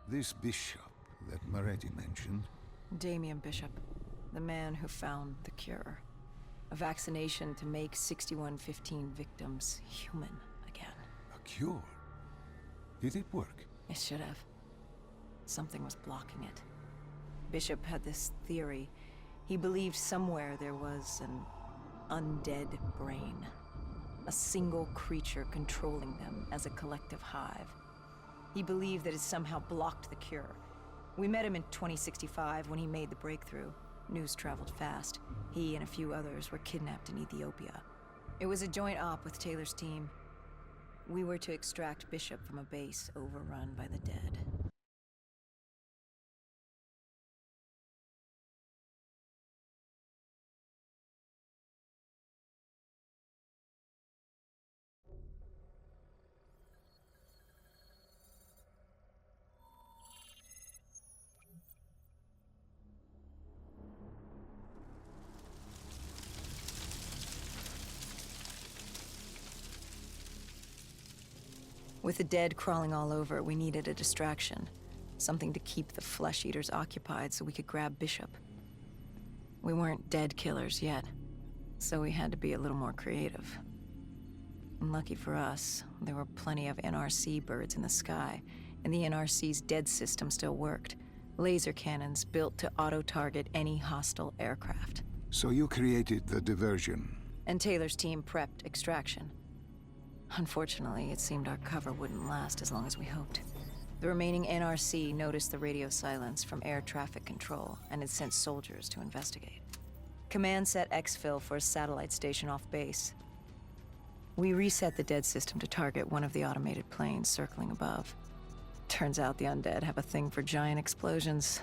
This bishop that Moretti mentioned. Damien Bishop, the man who found the cure. A vaccination to make 6115 victims human again. A cure? Did it work? It should have. Something was blocking it. Bishop had this theory. He believed somewhere there was an undead brain. A single creature controlling them as a collective hive. He believed that it somehow blocked the cure. We met him in 2065 when he made the breakthrough. News traveled fast. He and a few others were kidnapped in Ethiopia. It was a joint op with Taylor's team. We were to extract Bishop from a base overrun by the dead. With the dead crawling all over, we needed a distraction. Something to keep the flesh eaters occupied so we could grab Bishop. We weren't dead killers yet, so we had to be a little more creative. And lucky for us, there were plenty of NRC birds in the sky, and the NRC's dead system still worked. Laser cannons built to auto-target any hostile aircraft. So you created the diversion. And Taylor's team prepped extraction. Unfortunately, it seemed our cover wouldn't last as long as we hoped. The remaining NRC noticed the radio silence from air traffic control and had sent soldiers to investigate. Command set exfil for a satellite station off base. We reset the dead system to target one of the automated planes circling above. Turns out the undead have a thing for giant explosions,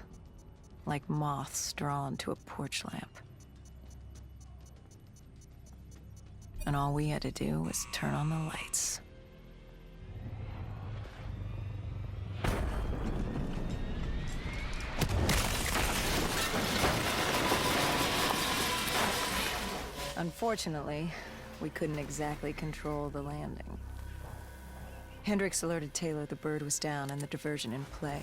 like moths drawn to a porch lamp. And all we had to do was turn on the lights. Unfortunately, we couldn't exactly control the landing. Hendricks alerted Taylor the bird was down and the diversion in play.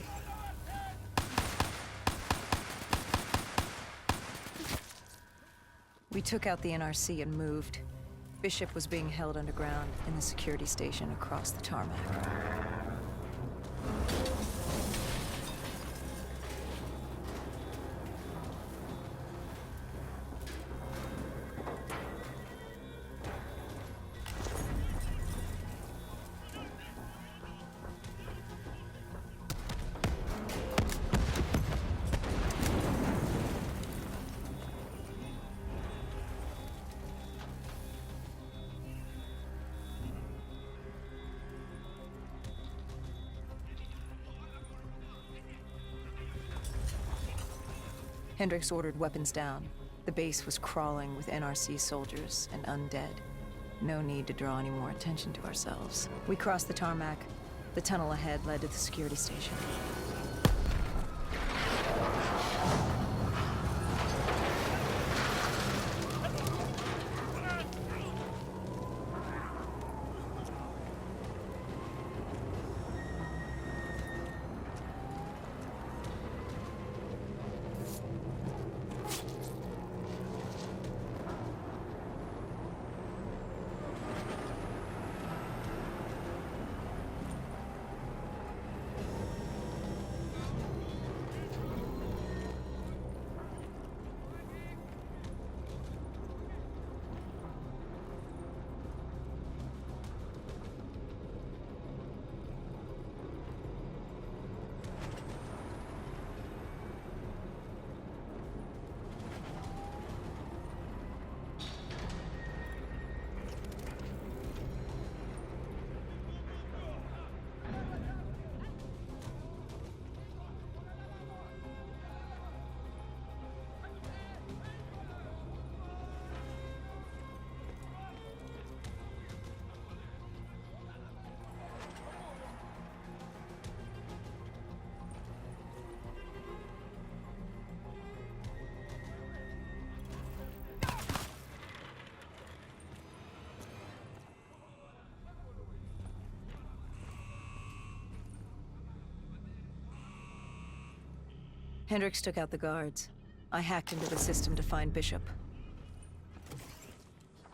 We took out the NRC and moved. Bishop was being held underground in the security station across the tarmac. Hendricks ordered weapons down. The base was crawling with NRC soldiers and undead. No need to draw any more attention to ourselves. We crossed the tarmac. The tunnel ahead led to the security station. Hendricks took out the guards. I hacked into the system to find Bishop.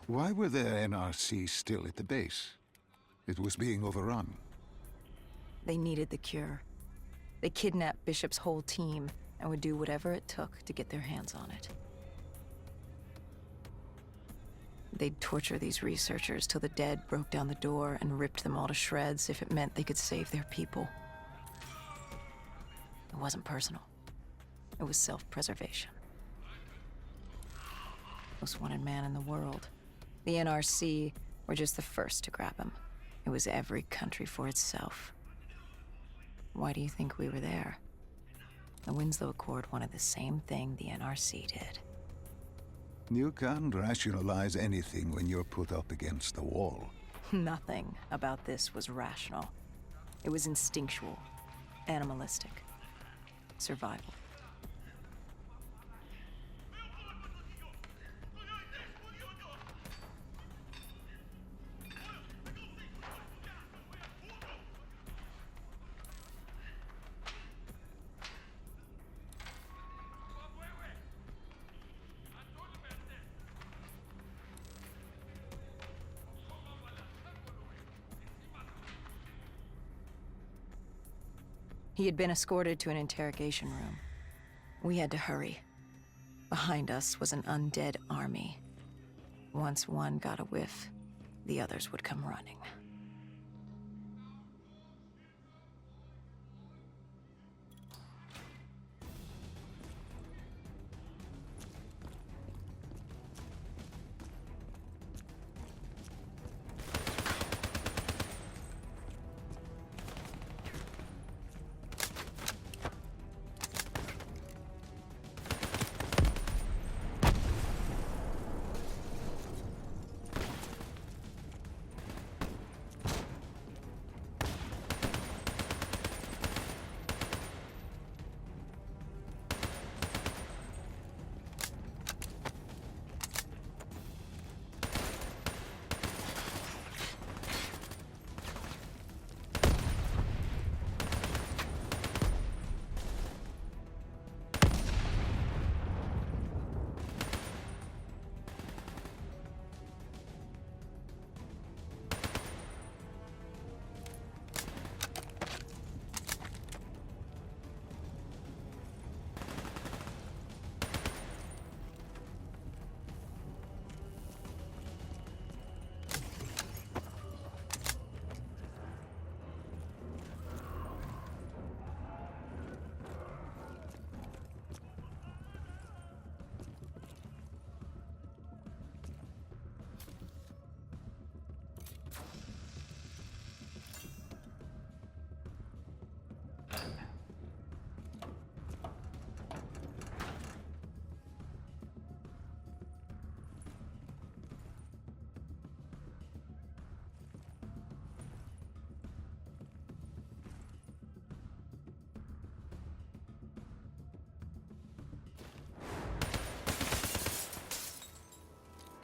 Why were the NRC still at the base? It was being overrun. They needed the cure. They kidnapped Bishop's whole team and would do whatever it took to get their hands on it. They'd torture these researchers till the dead broke down the door and ripped them all to shreds if it meant they could save their people. It wasn't personal. It was self-preservation. Most wanted man in the world. The NRC were just the first to grab him. It was every country for itself. Why do you think we were there? The Winslow Accord wanted the same thing the NRC did. You can't rationalize anything when you're put up against the wall. Nothing about this was rational. It was instinctual, animalistic, survival. He had been escorted to an interrogation room. We had to hurry. Behind us was an undead army. Once one got a whiff, the others would come running.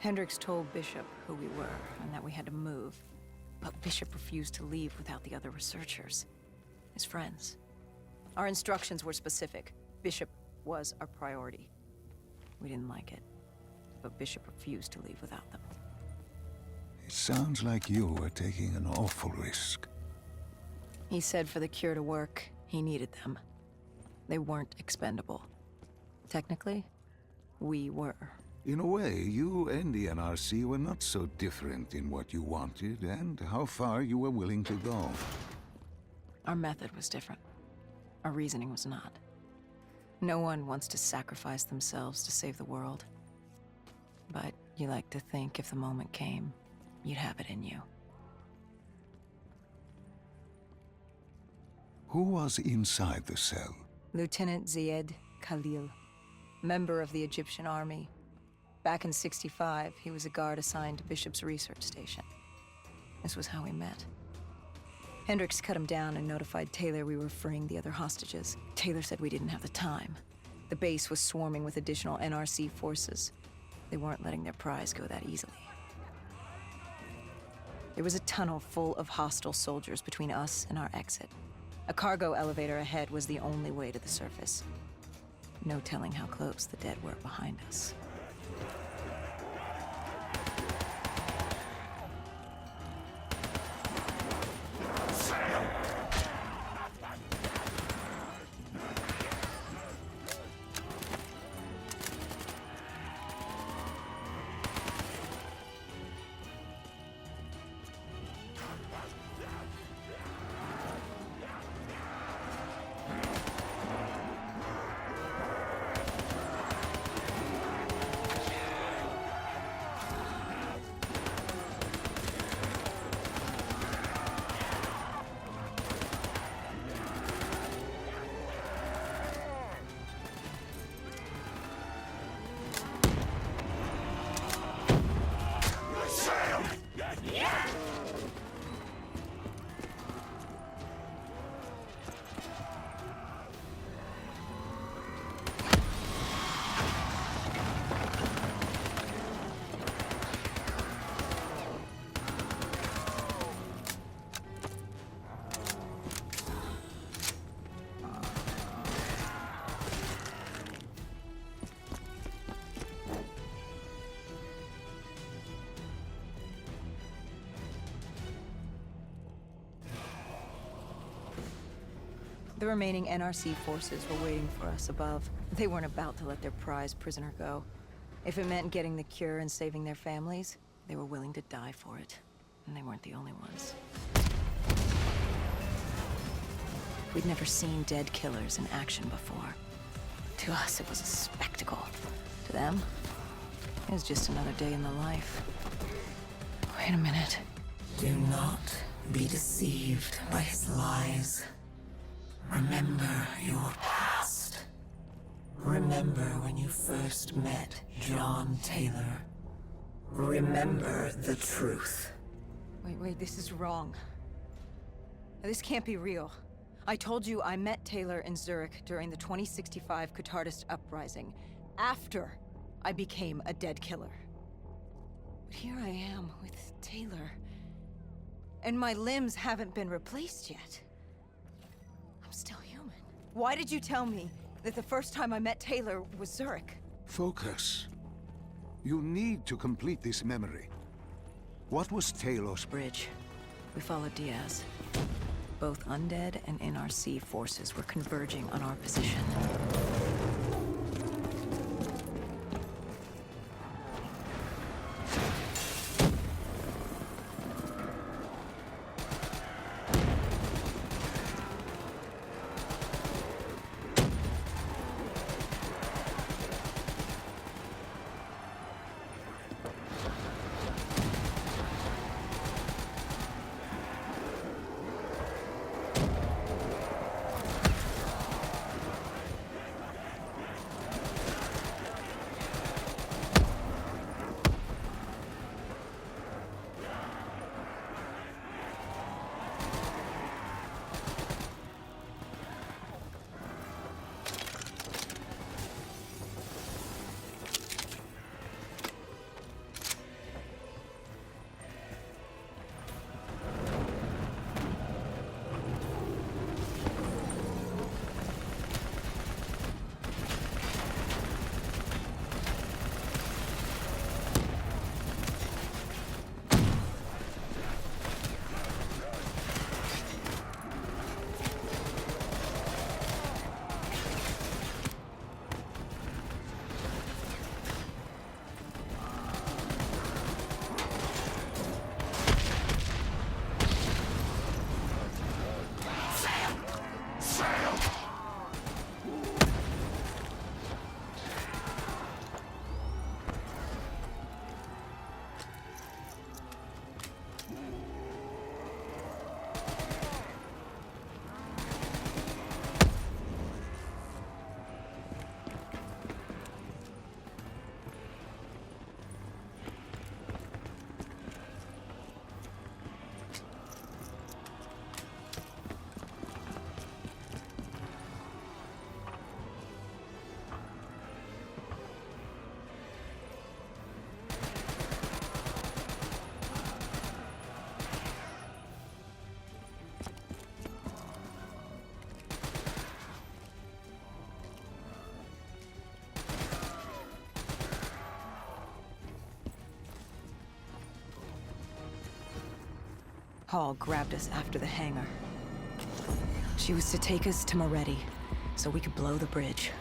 Hendricks told Bishop who we were and that we had to move. But Bishop refused to leave without the other researchers. His friends. Our instructions were specific. Bishop was our priority. We didn't like it, but Bishop refused to leave without them. It sounds like you were taking an awful risk. He said for the cure to work, he needed them. They weren't expendable. Technically, we were. In a way, you and the NRC were not so different in what you wanted and how far you were willing to go. Our method was different. Our reasoning was not. No one wants to sacrifice themselves to save the world. But you like to think if the moment came, you'd have it in you. Who was inside the cell? Lieutenant Zied Khalil, member of the Egyptian army. Back in '65, he was a guard assigned to Bishop's research station. This was how we met. Hendricks cut him down and notified Taylor we were freeing the other hostages. Taylor said we didn't have the time. The base was swarming with additional NRC forces. They weren't letting their prize go that easily. There was a tunnel full of hostile soldiers between us and our exit. A cargo elevator ahead was the only way to the surface. No telling how close the dead were behind us. The remaining NRC forces were waiting for us above. They weren't about to let their prized prisoner go. If it meant getting the cure and saving their families, they were willing to die for it. And they weren't the only ones. We'd never seen dead killers in action before. To us, it was a spectacle. To them, it was just another day in the life. Wait a minute. Do not be deceived by his lies. Remember your past. Remember when you first met John Taylor. Remember the truth. Wait, this is wrong. This can't be real. I told you I met Taylor in Zurich during the 2065 Catardist Uprising, after I became a dead killer. But here I am with Taylor, and my limbs haven't been replaced yet. I'm still human. Why did you tell me that the first time I met Taylor was Zurich? Focus. You need to complete this memory. What was Talos? Bridge. We followed Diaz. Both undead and NRC forces were converging on our position. Call grabbed us after the hangar. She was to take us to Moretti, so we could blow the bridge.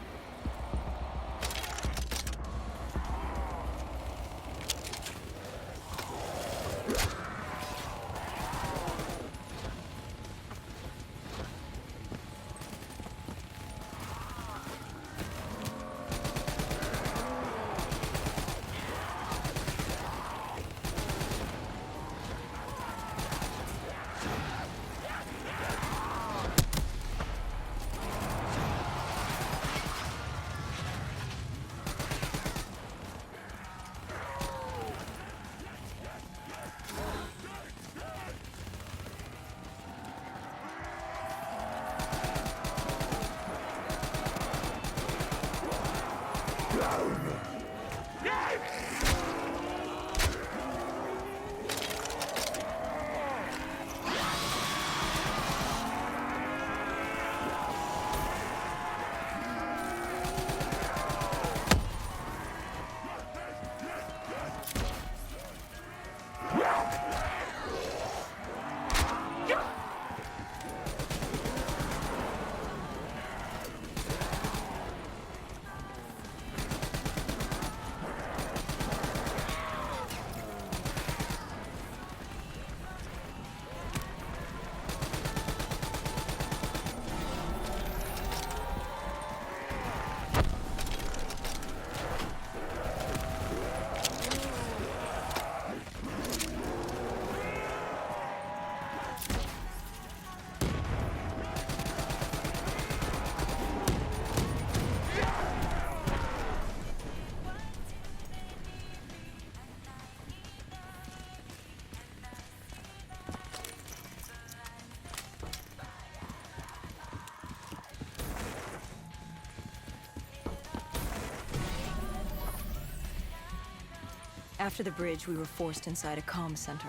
After the bridge, we were forced inside a comm center.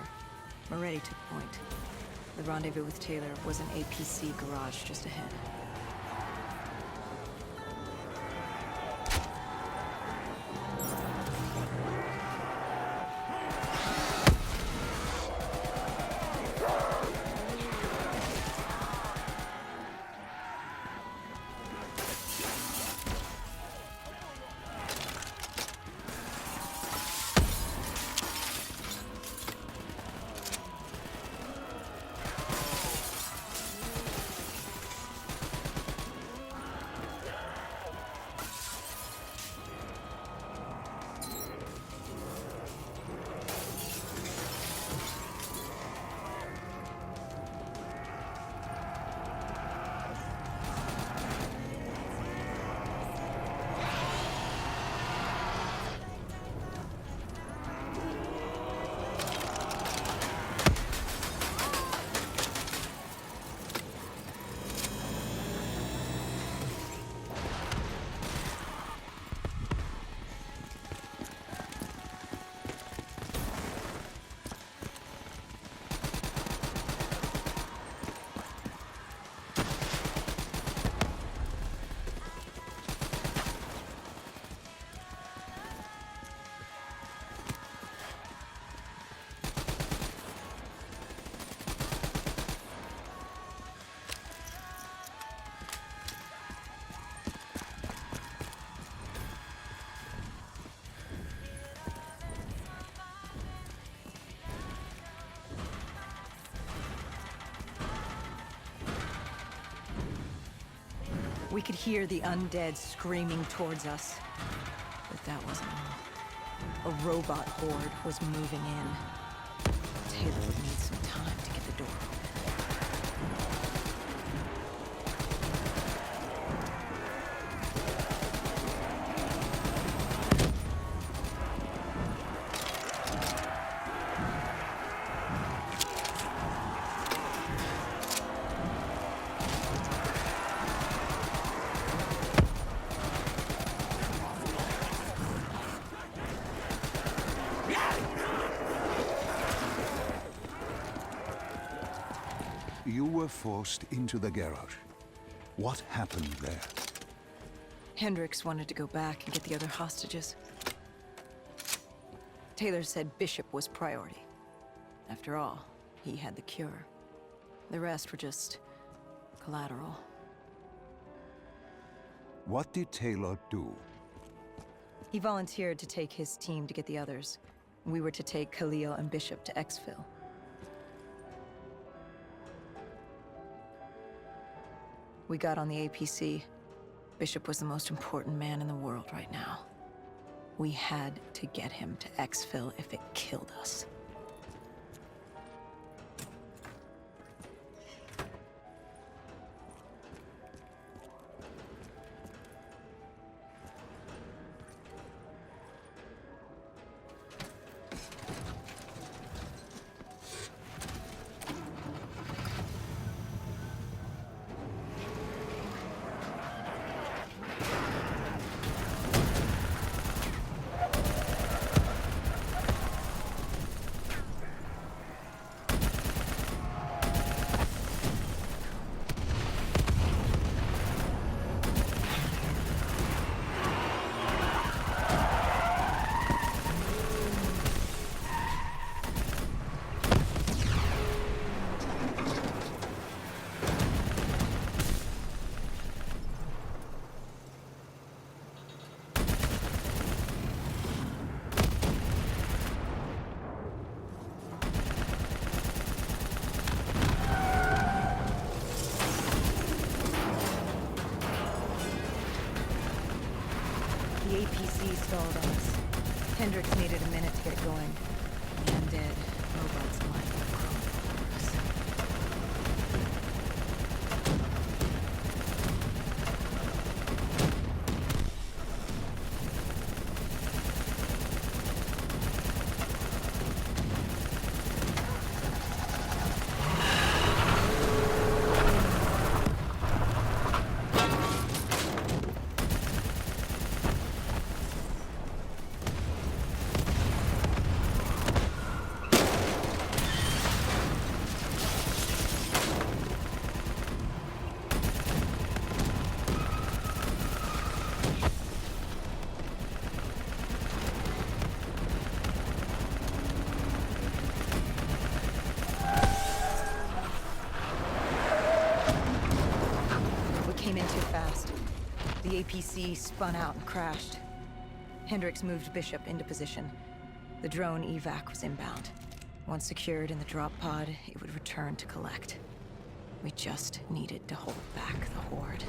Moretti took point. The rendezvous with Taylor was an APC garage just ahead. We could hear the undead screaming towards us. But that wasn't all. A robot horde was moving in. Taylor would need some time to get the door open. You were forced into the garage. What happened there? Hendricks wanted to go back and get the other hostages. Taylor said Bishop was priority. After all, he had the cure. The rest were just collateral. What did Taylor do? He volunteered to take his team to get the others. We were to take Khalil and Bishop to Exfil. We got on the APC. Bishop was the most important man in the world right now. We had to get him to Exfil if it killed us. The APC stalled on us. Hendricks needed a minute to get it going. The undead robots might have grown for us. The APC spun out and crashed. Hendricks moved Bishop into position. The drone evac was inbound. Once secured in the drop pod, it would return to collect. We just needed to hold back the Horde.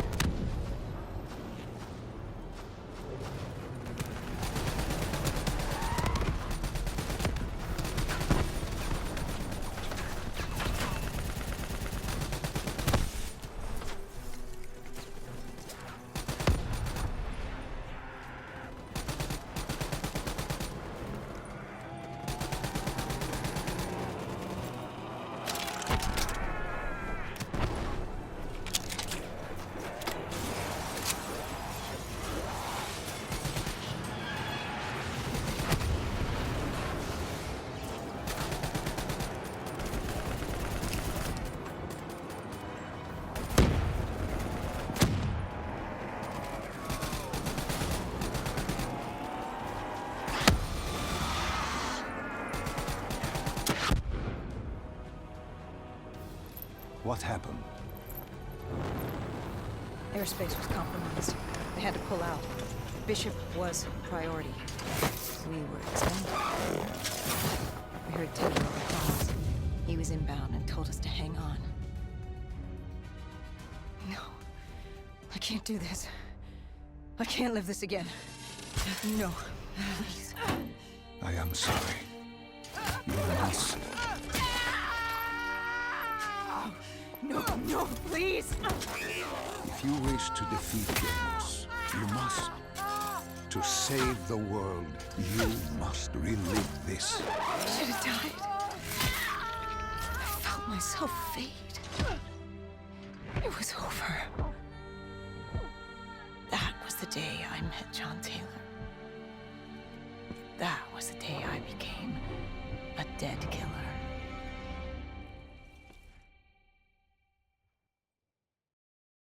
What happened? Airspace was compromised. They had to pull out. Bishop was priority. We were expendable. We heard Taylor calls. He was inbound and told us to hang on. No. I can't do this. I can't live this again. No. Please. I am sorry. You must. No, no, please! If you wish to defeat Deimos, you must. To save the world, you must relive this. I should have died. I felt myself fade. It was over. That was the day I met John Taylor. That was the day I became a dead killer.